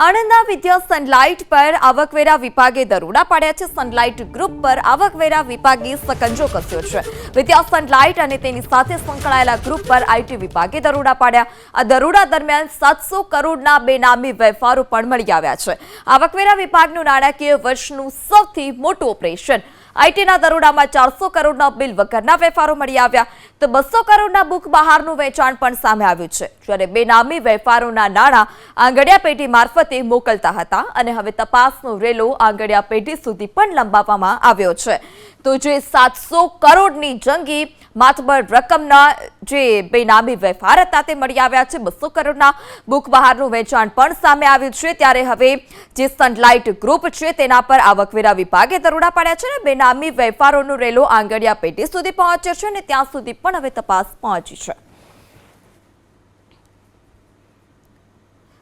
આણંદના વિદ્યા sunlight પર આવકવેરા વિભાગે દરોડા પાડ્યા છે। સનલાઇટ ગ્રુપ પર આવકવેરા વિભાગે સકંજો કસ્યો છે। વિદ્યા સનલાઇટ અને તેની સાથે સંકળાયેલા ગ્રુપ પર આઈટી વિભાગે દરોડા પાડ્યા। આ દરોડા દરમિયાન 700 કરોડના બેનામી વેપારો પણ મળી આવ્યા છે। આવકવેરા વિભાગનું નાણાકીય વર્ષનું સૌથી મોટું ઓપરેશન। આઈટીના દરોડામાં 400 કરોડના બિલ વગરના વેપારો મળી આવ્યા તો 200 કરોડના બુક બહારનું વેચાણ પણ સામે આવ્યું છે। જ્યારે બેનામી વેપારોના નાણાં આંગડિયા પેઢી મારફતે મોકલતા હતા અને હવે તપાસનો રેલો આંગડિયા પેઢી સુધી પણ લંબાવવામાં આવ્યો છે। તો જે 700 કરોડની જંગી માતબર રકમના જે બેનામી વેપાર હતા તે મળી આવ્યા છે। 200 કરોડના બુક બહારનું વેચાણ પણ સામે આવ્યું છે। ત્યારે હવે જે સનલાઇટ ગ્રુપ છે તેના પર આવકવેરા વિભાગે દરોડા પાડ્યા છે અને બેનામી વેપારોનો રેલો આંગડિયા પેઢી સુધી પહોંચ્યો છે અને ત્યાં સુધી પણ હવે તપાસ પહોંચી છે।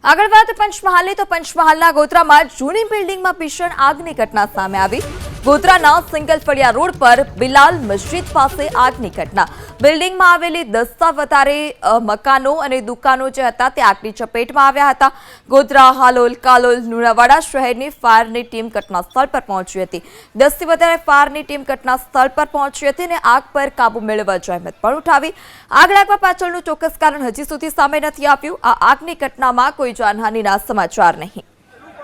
આગળ વાત પંચમહાલની તો પંચમહાલના ગોધરામાં જૂની બિલ્ડિંગમાં ભીષણ આગની ઘટના સામે આવી। ગોધરાના સિંગલ ફળિયા રોડ પર બિલાલ મસ્જિદ પાસે આગની ઘટના। બિલ્ડિંગમાં આવેલી 10થી વધારે મકાનો અને દુકાનો જે હતા તે આગની ચપેટમાં આવ્યા હતા। ગોધરા, હાલોલ, કાલોલ, લુણાવાડા શહેરની ફાયરની ટીમ ઘટના સ્થળ પર પહોંચી હતી। 10થી વધારે ફાયરની ટીમ ઘટના સ્થળ પર પહોંચી હતી અને આગ પર કાબુ મેળવવા જહેમત પણ ઉઠાવી। આગ લાગવા પાછળનું ચોક્કસ કારણ હજી સુધી સામે નથી આવ્યું। આ આગની ઘટનામાં કોઈ જાનહાનિના સમાચાર નહીં।